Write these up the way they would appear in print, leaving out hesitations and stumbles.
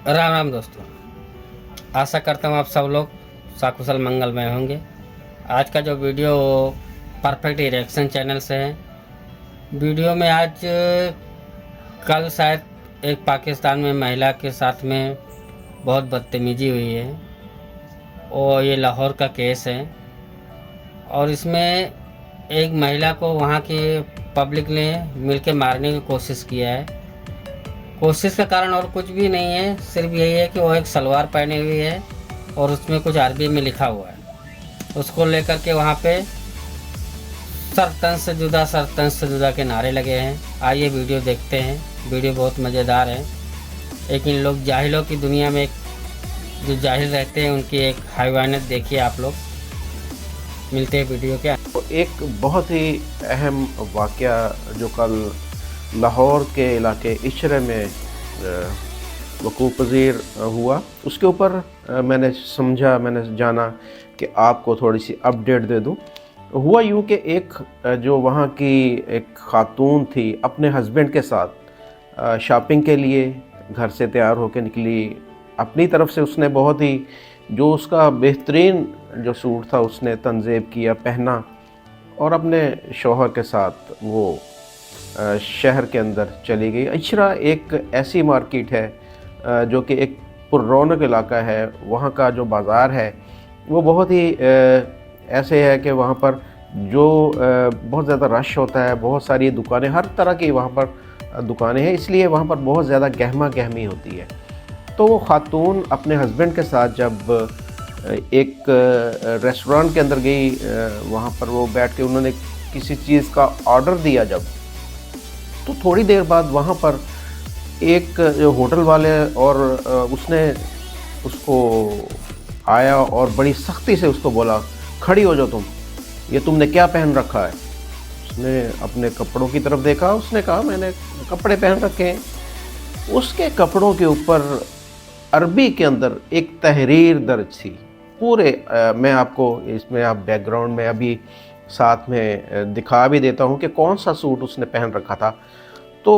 राम राम दोस्तों, आशा करता हूँ आप सब लोग सकुशल मंगलमय होंगे। आज का जो वीडियो परफेक्ट इरेक्शन चैनल से है। वीडियो में आज कल शायद एक पाकिस्तान में महिला के साथ में बहुत बदतमीजी हुई है और ये लाहौर का केस है। और इसमें एक महिला को वहाँ की पब्लिक ने मिलकर मारने की कोशिश किया है। कोशिश का कारण और कुछ भी नहीं है, सिर्फ यही है कि वो एक सलवार पहनी हुई है और उसमें कुछ अरबी में लिखा हुआ है। उसको लेकर के वहाँ पे सर तन से जुदा के नारे लगे हैं। आइए वीडियो देखते हैं। वीडियो बहुत मज़ेदार है। लेकिन लोग जाहिलों की दुनिया में जो जाहिल रहते हैं उनकी एक हैवानियत देखिए आप लोग। मिलते हैं वीडियो के। एक बहुत ही अहम वाक़या जो कल लाहौर के इलाके इशरे में वक़ूअ पज़ीर हुआ, उसके ऊपर मैंने जाना कि आपको थोड़ी सी अपडेट दे दूं। हुआ यूँ कि एक जो वहाँ की एक ख़ातून थी, अपने हस्बैंड के साथ शॉपिंग के लिए घर से तैयार होकर निकली। अपनी तरफ से उसने बहुत ही जो उसका बेहतरीन जो सूट था उसने तंज़ीब किया, पहना और अपने शौहर के साथ वो शहर के अंदर चली गई। इशरा एक ऐसी मार्केट है जो कि एक पुररौनक इलाका है। वहाँ का जो बाज़ार है वो बहुत ही ऐसे है कि वहाँ पर जो बहुत ज़्यादा रश होता है, बहुत सारी दुकानें, हर तरह की वहाँ पर दुकानें हैं, इसलिए वहाँ पर बहुत ज़्यादा गहमा गहमी होती है। तो वो ख़ातून अपने हस्बैंड के साथ जब एक रेस्टोरेंट के अंदर गई, वहाँ पर वो बैठ के उन्होंने किसी चीज़ का ऑर्डर दिया जब, तो थोड़ी देर बाद वहाँ पर एक होटल वाले और उसने उसको आया और बड़ी सख्ती से उसको बोला, खड़ी हो जाओ तुम, ये तुमने क्या पहन रखा है। उसने अपने कपड़ों की तरफ देखा, उसने कहा मैंने कपड़े पहन रखे हैं। उसके कपड़ों के ऊपर अरबी के अंदर एक तहरीर दर्ज थी पूरे। मैं आपको इसमें आप बैकग्राउंड में अभी साथ में दिखा भी देता हूँ कि कौन सा सूट उसने पहन रखा था। तो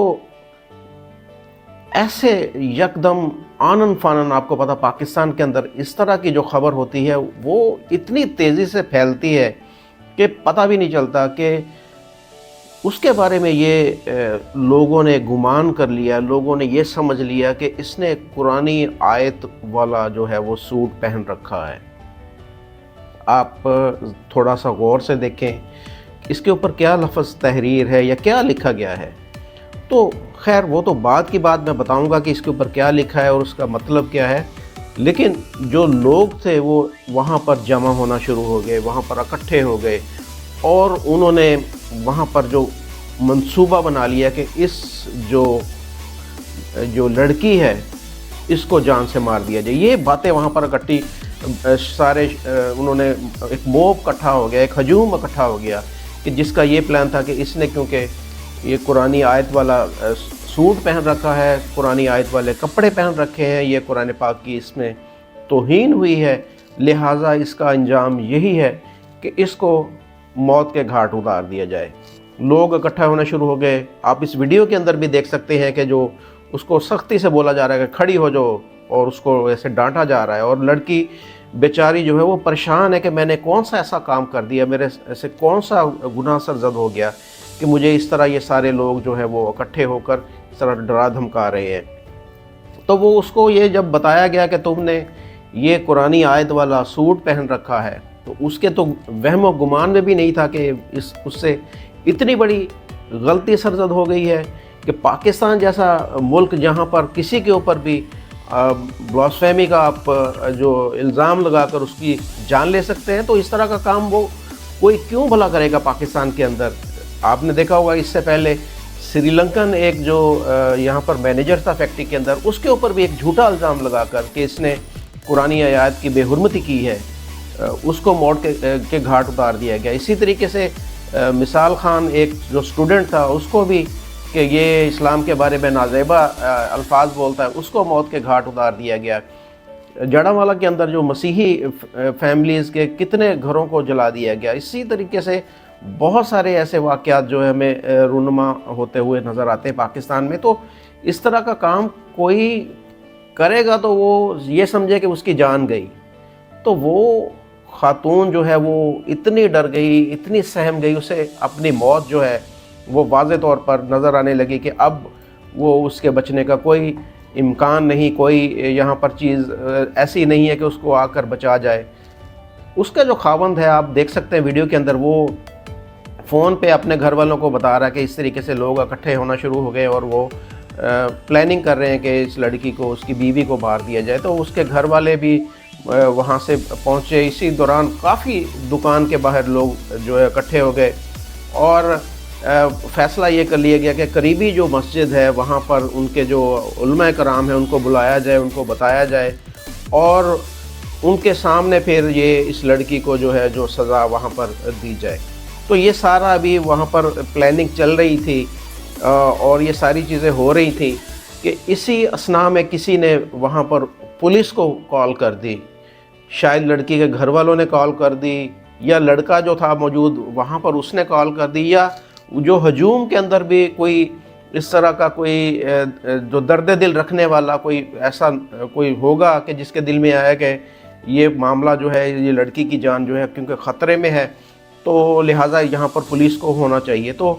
ऐसे यकदम आनन फानन, आपको पता पाकिस्तान के अंदर इस तरह की जो खबर होती है वो इतनी तेज़ी से फैलती है कि पता भी नहीं चलता कि उसके बारे में ये लोगों ने गुमान कर लिया, लोगों ने ये समझ लिया कि इसने कुरानी आयत वाला जो है वो सूट पहन रखा है। आप थोड़ा सा गौर से देखें इसके ऊपर क्या लफ्ज़ तहरीर है या क्या लिखा गया है। तो खैर वो तो बाद की बात, मैं बताऊंगा कि इसके ऊपर क्या लिखा है और उसका मतलब क्या है। लेकिन जो लोग थे वो वहाँ पर जमा होना शुरू हो गए, वहाँ पर इकट्ठे हो गए और उन्होंने वहाँ पर जो मंसूबा बना लिया कि इस जो लड़की है इसको जान से मार दिया जाए। ये बातें वहाँ पर इकट्ठी सारे उन्होंने एक मोब इकट्ठा हो गया, एक हजूम इकट्ठा हो गया कि जिसका ये प्लान था कि इसने क्योंकि ये कुरानी आयत वाला सूट पहन रखा है, कुरानी आयत वाले कपड़े पहन रखे हैं, ये कुरान पाक की इसमें तौहीन हुई है, लिहाजा इसका अंजाम यही है कि इसको मौत के घाट उतार दिया जाए। लोग इकट्ठा होना शुरू हो गए। आप इस वीडियो के अंदर भी देख सकते हैं कि जो उसको सख्ती से बोला जा रहा है कि खड़ी हो जाओ और उसको ऐसे डांटा जा रहा है। और लड़की बेचारी जो है वो परेशान है कि मैंने कौन सा ऐसा काम कर दिया, मेरे ऐसे कौन सा गुनाह सरजद हो गया कि मुझे इस तरह ये सारे लोग जो है वो इकट्ठे होकर इस तरह डरा धमका रहे हैं। तो वो उसको ये जब बताया गया कि तुमने ये कुरानी आयत वाला सूट पहन रखा है, तो उसके तो वहम व गुमान में भी नहीं था कि उससे इतनी बड़ी गलती सरजद हो गई है कि पाकिस्तान जैसा मुल्क जहाँ पर किसी के ऊपर भी ब्लास्फेमी का आप जो इल्ज़ाम लगाकर उसकी जान ले सकते हैं, तो इस तरह का काम वो कोई क्यों भला करेगा पाकिस्तान के अंदर। आपने देखा होगा इससे पहले श्रीलंकन एक जो यहाँ पर मैनेजर था फैक्ट्री के अंदर, उसके ऊपर भी एक झूठा इल्ज़ाम लगाकर कि इसने कुरानी आयत की बेहुरमती की है, उसको मौत के घाट उतार दिया गया। इसी तरीके से मिसाल खान एक जो स्टूडेंट था उसको भी कि ये इस्लाम के बारे में नाज़ेबा अल्फाज बोलता है, उसको मौत के घाट उतार दिया गया। जड़ावाला के अंदर जो मसीही फैमिलीज़ के कितने घरों को जला दिया गया। इसी तरीके से बहुत सारे ऐसे वाक़यात जो है हमें रूनुमा होते हुए नज़र आते हैं पाकिस्तान में। तो इस तरह का काम कोई کرے گا تو وہ یہ سمجھے کہ اس کی جان گئی. تو وہ خاتون جو ہے وہ اتنی ڈر گئی, اتنی سہم گئی, اسے اپنی موت جو ہے وہ واضح طور پر نظر آنے لگی کہ اب وہ اس کے بچنے کا کوئی امکان نہیں, کوئی یہاں پر چیز ایسی نہیں ہے کہ اس کو آ کر بچا جائے. اس کا جو خاوند ہے, آپ دیکھ سکتے ہیں ویڈیو کے اندر, وہ فون پہ اپنے گھر والوں کو بتا رہا ہے کہ اس طریقے سے لوگ اکٹھے ہونا شروع ہو گئے اور وہ پلاننگ کر رہے ہیں کہ اس لڑکی کو, اس کی بیوی کو مار دیا جائے. تو اس کے گھر والے بھی وہاں سے پہنچے. اسی دوران کافی دکان کے باہر لوگ جو ہے اکٹھے ہو گئے اور فیصلہ یہ کر لیا گیا کہ قریبی جو مسجد ہے وہاں پر ان کے جو علماء کرام ہیں ان کو بلایا جائے, ان کو بتایا جائے اور ان کے سامنے پھر یہ اس لڑکی کو جو ہے جو سزا وہاں پر دی جائے. تو یہ سارا ابھی وہاں پر پلاننگ چل رہی تھی اور یہ ساری چیزیں ہو رہی تھیں کہ اسی اثناء میں کسی نے وہاں پر پولیس کو کال کر دی. شاید لڑکی کے گھر والوں نے کال کر دی, یا لڑکا جو تھا موجود وہاں پر اس نے کال کر دی, یا جو ہجوم کے اندر بھی کوئی اس طرح کا کوئی جو درد دل رکھنے والا کوئی ایسا کوئی ہوگا کہ جس کے دل میں آیا کہ یہ معاملہ جو ہے, یہ لڑکی کی جان جو ہے کیونکہ خطرے میں ہے, تو لہٰذا یہاں پر پولیس کو ہونا چاہیے. تو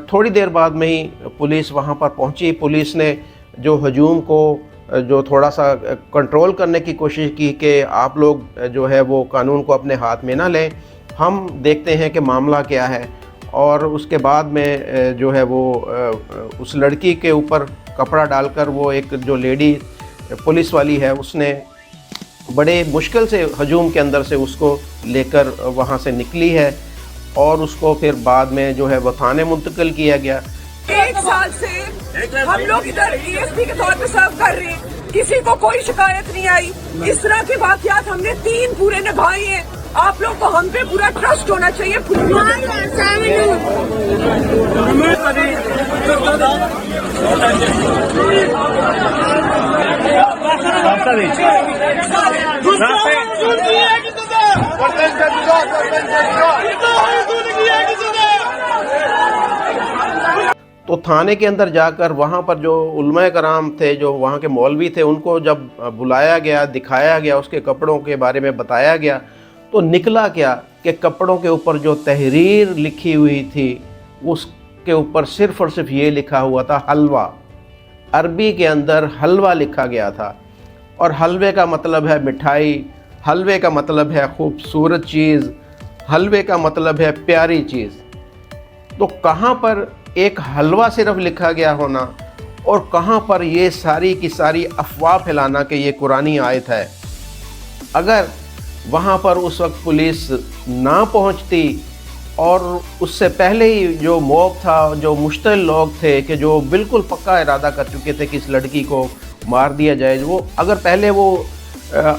تھوڑی دیر بعد میں ہی پولیس وہاں پر پہنچی. پولیس نے جو ہجوم کو جو تھوڑا سا کنٹرول کرنے کی کوشش کی کہ آپ لوگ جو ہے وہ قانون کو اپنے ہاتھ میں نہ لیں, ہم دیکھتے ہیں کہ معاملہ کیا ہے. اور اس کے بعد میں جو ہے وہ اس لڑکی کے اوپر کپڑا ڈال کر وہ ایک جو لیڈی پولیس والی ہے اس نے بڑے مشکل سے ہجوم کے اندر سے اس کو لے کر وہاں سے نکلی ہے اور اس کو پھر بعد میں جو ہے وہ تھانے منتقل کیا گیا. 1 سال سے ہم لوگ ادھر DSP کے طور پہ سرو کر رہے ہیں, کسی کو کوئی شکایت نہیں آئی. اس طرح کے واقعات ہم نے 3 پورے نبھائے ہیں. آپ لوگ کو ہم پہ پورا ٹرسٹ ہونا چاہیے. تو تھانے کے اندر جا کر وہاں پر جو علماء کرام تھے, جو وہاں کے مولوی تھے, ان کو جب بلایا گیا, دکھایا گیا, اس کے کپڑوں کے بارے میں بتایا گیا, تو نکلا کیا کہ کپڑوں کے اوپر جو تحریر لکھی ہوئی تھی اس کے اوپر صرف اور صرف یہ لکھا ہوا تھا حلوہ. عربی کے اندر حلوہ لکھا گیا تھا, اور حلوے کا مطلب ہے مٹھائی, حلوے کا مطلب ہے خوبصورت چیز, حلوے کا مطلب ہے پیاری چیز. تو کہاں پر ایک حلوہ صرف لکھا گیا ہونا اور کہاں پر یہ ساری کی ساری افواہ پھیلانا کہ یہ قرآنی آیت ہے. اگر وہاں پر اس وقت پولیس نہ پہنچتی اور اس سے پہلے ہی جو موب تھا, جو مشتعل لوگ تھے کہ جو بالکل پکا ارادہ کر چکے تھے کہ اس لڑکی کو مار دیا جائے, وہ اگر پہلے وہ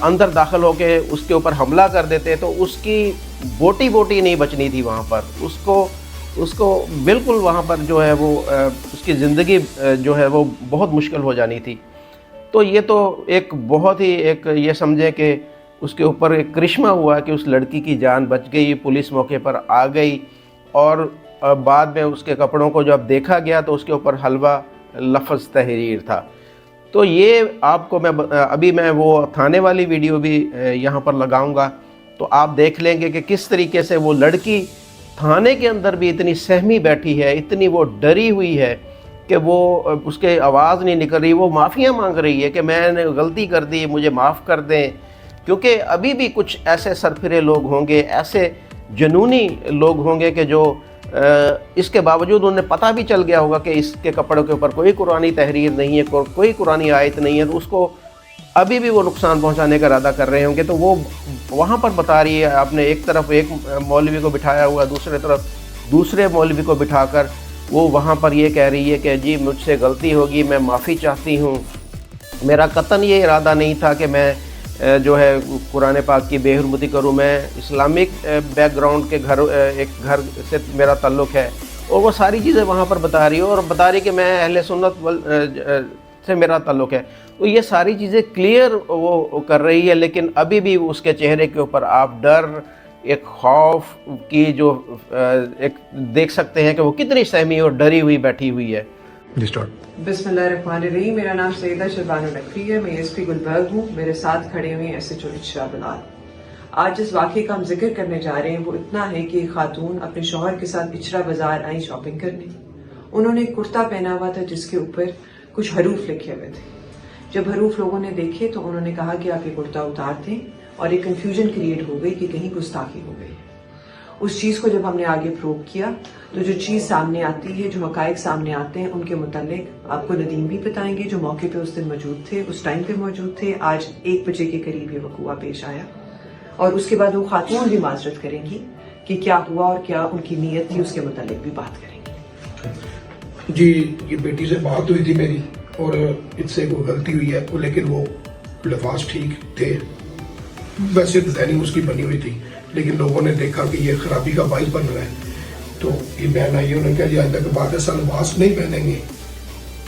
اندر داخل ہو کے اس کے اوپر حملہ کر دیتے تو اس کی بوٹی نہیں بچنی تھی وہاں پر. اس کو بالکل وہاں پر جو ہے وہ اس کی زندگی جو ہے وہ بہت مشکل ہو جانی تھی. تو یہ تو ایک بہت ہی ایک یہ سمجھے کہ اس کے اوپر ایک کرشمہ ہوا کہ اس لڑکی کی جان بچ گئی. پولیس موقع پر آ گئی اور بعد میں اس کے کپڑوں کو جب دیکھا گیا تو اس کے اوپر حلوہ لفظ تحریر تھا. تو یہ آپ کو ابھی میں وہ تھانے والی ویڈیو بھی یہاں پر لگاؤں گا, تو آپ دیکھ لیں گے کہ کس طریقے سے وہ لڑکی تھانے کے اندر بھی اتنی سہمی بیٹھی ہے, اتنی وہ ڈری ہوئی ہے کہ وہ اس کے آواز نہیں نکل رہی. وہ معافیاں مانگ رہی ہے کہ میں نے غلطی کر دی, مجھے معاف کر دیں. کیونکہ ابھی بھی کچھ ایسے سرفرے لوگ ہوں گے, ایسے جنونی لوگ ہوں گے کہ جو اس کے باوجود انہیں پتہ بھی چل گیا ہوگا کہ اس کے کپڑوں کے اوپر کوئی قرآنی تحریر نہیں ہے, کوئی قرآنی آیت نہیں ہے, تو اس کو ابھی بھی وہ نقصان پہنچانے کا ارادہ کر رہے ہوں گے. تو وہ وہاں پر بتا رہی ہے, آپ نے ایک طرف ایک مولوی کو بٹھایا ہوا, دوسرے طرف دوسرے مولوی کو بٹھا کر وہ وہاں پر یہ کہہ رہی ہے کہ جی مجھ سے غلطی ہوگی, میں معافی چاہتی ہوں, میرا قطعاً یہ ارادہ نہیں تھا کہ میں جو ہے قرآن پاک کی بے حرمتی کروں, میں اسلامک بیک گراؤنڈ کے ایک گھر سے میرا تعلق ہے. اور وہ ساری چیزیں وہاں پر بتا رہی ہے اور بتا رہی کہ میں اہل سنت سے میرا تعلق ہے. تو یہ ساری چیزیں کلیئر وہ کر رہی ہے, لیکن ابھی بھی اس کے چہرے کے اوپر آپ ڈر, ایک خوف کی جو ایک دیکھ سکتے ہیں کہ وہ کتنی سہمی اور ڈری ہوئی بیٹھی ہوئی ہے. जी स्टार्ट। बिस्मिल्लाहिर्रहमानिर्रहीम। मेरा नाम सईदा शहबानो नकवी है। मैं एसपी गुलबर्ग हूँ। मेरे साथ खड़े हुए हैं एसएचओ इशरा बिलाल। आज जिस वाक़े का हम जिक्र करने जा रहे हैं वो इतना है कि एक खातून अपने शौहर के साथ इचरा बाजार आई शॉपिंग करने। उन्होंने एक कुर्ता पहना हुआ था जिसके ऊपर कुछ हरूफ लिखे हुए थे। जब हरूफ लोगों ने देखे तो उन्होंने कहा कि आप ये कुर्ता उतार दें, और एक कंफ्यूजन क्रिएट हो गई कि कहीं गुस्ताखी हो गई। उस चीज़ को जब हमने आगे प्रूव किया तो जो चीज़ सामने आती है, जो हकायक सामने आते हैं, उनके मुतालिक आपको नदीम भी बताएंगे जो मौके पे उस दिन मौजूद थे, उस टाइम पे मौजूद थे। आज 1 बजे के करीब ये वक़ूआ पेश आया, और उसके बाद वो खातून भी माजरत करेंगी कि क्या हुआ और क्या उनकी नीयत थी, उसके मुतालिक भी बात करेंगी। जी, ये बेटी से बात हुई थी मेरी और इससे कोई गलती हुई है, लेकिन वो लफाज ठीक थे। वैसे डिजाइनिंग उसकी बनी हुई थी, लेकिन लोगों ने देखा कि ये खराबी का बाइस बन रहा है, तो ये बहन आई, उन्होंने कहा जी आइंदा के बाद ऐसा लिबास नहीं पहनेंगे,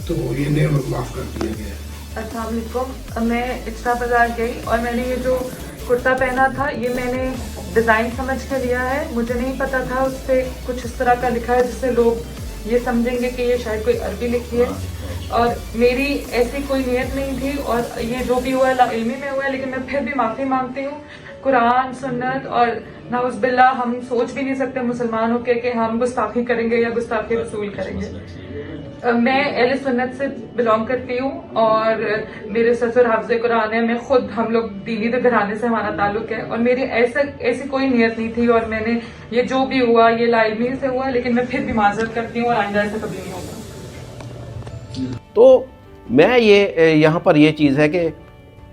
तो ये ने माफ कर दिया गया। अस्सलाम वालेकुम। मैं इचरा बाजार गई और मैंने ये जो कुर्ता पहना था ये मैंने डिज़ाइन समझ के लिया है। मुझे नहीं पता था उस पर कुछ इस तरह का लिखा है जिससे लोग ये समझेंगे कि ये शायद कोई अरबी लिखी है, और मेरी ऐसी कोई नियत नहीं थी, और ये जो भी हुआ इल्मी में हुआ है, लेकिन मैं फिर भी माफ़ी मांगती हूँ। कुरान, सुन्नत और नाउज़ुबिल्लाह, हम सोच भी नहीं सकते मुसलमान होकर कि हम गुस्ताखी करेंगे या गुस्ताखी रसूल करेंगे। मैं अहले सुन्नत से बिलोंग करती हूँ और मेरे ससुर हाफ़िज़े कुरान है। मैं खुद, हम लोग दीनी घराने से हमारा ताल्लुक है, और मेरी ऐसी कोई नियत नहीं थी, और मैंने ये जो भी हुआ ये लाइल्मी से हुआ, लेकिन मैं फिर भी माज़रत करती हूँ और आइंदा ऐसा कभी नहीं होगा। तो मैं ये यहाँ पर ये चीज़ है कि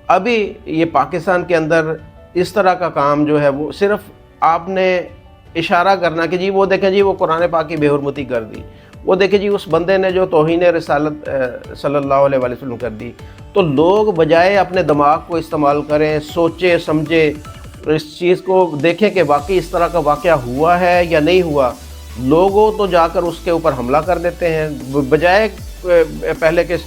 अभी ये पाकिस्तान के अंदर इस तरह का काम जो है वो सिर्फ आपने इशारा करना कि जी वो देखें जी वो कुरान पाक की बेहुरमती कर दी, वो देखें जी उस बंदे ने जो तौहीन रिसालत सल्लल्लाहु अलैहि वसल्लम कर दी, तो लोग बजाय अपने दिमाग को इस्तेमाल करें, सोचे समझे, इस चीज़ को देखें कि वाकई इस तरह का वाक़या हुआ है या नहीं हुआ। लोगों तो जाकर उसके ऊपर हमला कर देते हैं, बजाय पहले के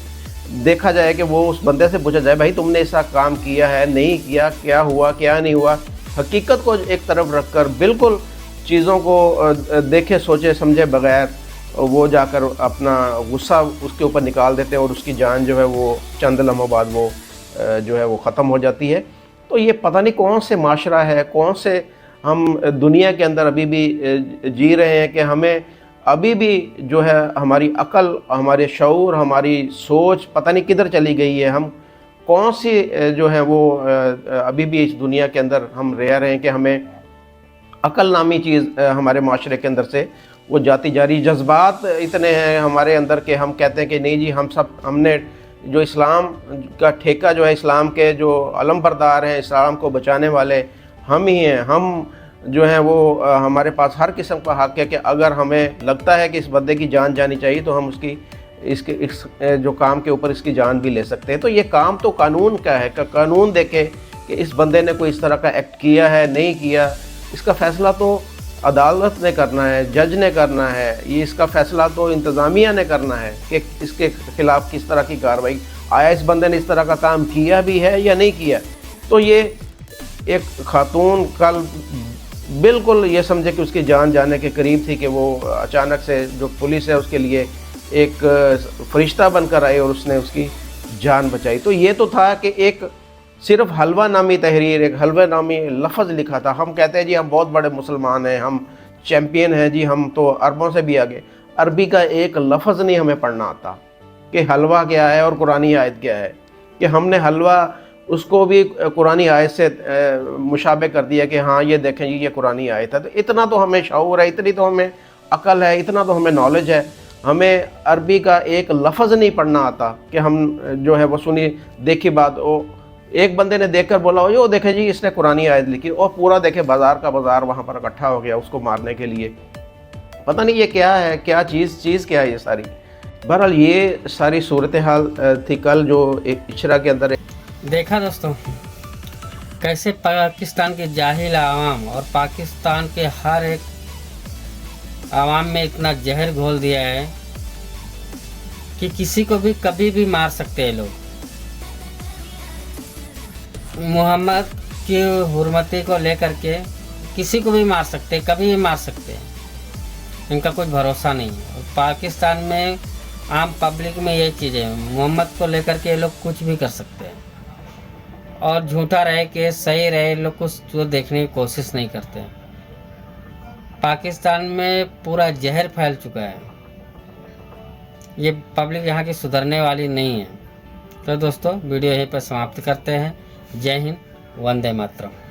देखा जाए कि वो उस बंदे से पूछा जाए भाई तुमने ऐसा काम किया है, नहीं किया, क्या हुआ क्या नहीं हुआ। हकीकत को एक तरफ रखकर बिल्कुल चीज़ों को देखे सोचे समझे बगैर वो जाकर अपना गुस्सा उसके ऊपर निकाल देते हैं, और उसकी जान जो है वो चंद लम्हों बाद वो जो है वो ख़त्म हो जाती है। तो ये पता नहीं कौन से माशरा है, कौन से हम दुनिया के अंदर अभी भी जी रहे हैं कि हमें अभी भी जो है हमारी अकल, हमारे शऊर, हमारी सोच पता नहीं किधर चली गई है। हम कौन सी जो है वो अभी भी इस दुनिया के अंदर हम रह रहे हैं कि हमें अकल नामी चीज़ हमारे माशरे के अंदर से वो जाती जा रही। जज्बात इतने हैं हमारे अंदर के हम कहते हैं कि नहीं जी हमने जो इस्लाम का ठेका जो है, इस्लाम के जो अलम बरदार हैं, इस्लाम को बचाने वाले हम ही हैं। हम जो है वो हमारे पास हर किस्म का हक़ है कि अगर हमें लगता है कि इस बंदे की जान जानी चाहिए तो हम इस जो काम के ऊपर इसकी जान भी ले सकते हैं। तो ये काम तो कानून का है, कानून देखे कि इस बंदे ने कोई इस तरह का एक्ट किया है नहीं किया, इसका फ़ैसला तो अदालत ने करना है, जज ने करना है, ये इसका फ़ैसला तो इंतज़ामिया ने करना है कि इसके ख़िलाफ़ किस तरह की कार्रवाई, आया इस बंदे ने इस तरह का काम किया भी है या नहीं किया। तो ये एक खातून कल बिल्कुल ये समझे कि उसकी जान जाने के करीब थी कि वो अचानक से जो पुलिस है उसके लिए एक फरिश्ता बनकर आई और उसने उसकी जान बचाई। तो ये तो था कि एक सिर्फ हलवा नामी तहरीर, एक हलवा नामी लफ्ज़ लिखा था। हम कहते हैं जी हम बहुत बड़े मुसलमान हैं, हम चैम्पियन हैं जी, हम तो अरबों से भी आगे। अरबी का एक लफ्ज़ नहीं हमें पढ़ना आता कि हलवा क्या है और कुरानी आयत क्या है, कि हमने हलवा उसको भी कुरानी आयत से मुशाबे कर दिया कि हाँ ये देखें जी ये कुरानी आयत है। तो इतना तो हमें शऊर है, इतनी तो हमें अकल है, इतना तो हमें नॉलेज है, हमें अरबी का एक लफ्ज़ नहीं पढ़ना आता कि हम जो है वो सुनी देखी बात, वो एक बंदे ने देखकर बोला हो यो देखें जी इसने कुरानी आयत लिखी, और पूरा देखे बाज़ार का बाज़ार वहाँ पर इकट्ठा हो गया उसको मारने के लिए। पता नहीं ये क्या है, क्या चीज़ क्या है ये सारी। बहरहाल ये सारी सूरत हाल थी कल जो इशरा के अंदर। देखा दोस्तों कैसे पाकिस्तान के जाहिल आवाम और पाकिस्तान के हर एक आवाम में इतना जहर घोल दिया है कि किसी को भी कभी भी मार सकते हैं लोग। मोहम्मद की हुर्मती को लेकर के किसी को भी मार सकते, कभी भी मार सकते हैं, इनका कुछ भरोसा नहीं है। और पाकिस्तान में आम पब्लिक में ये चीज़ें, मोहम्मद को लेकर के ये लोग कुछ भी कर सकते हैं, और झूठा रहे कि सही रहे, लोग कुछ जो देखने की कोशिश नहीं करते हैं। पाकिस्तान में पूरा जहर फैल चुका है, ये पब्लिक यहाँ की सुधरने वाली नहीं है। तो दोस्तों वीडियो यहीं पर समाप्त करते हैं। जय हिंद, वंदे मातरम।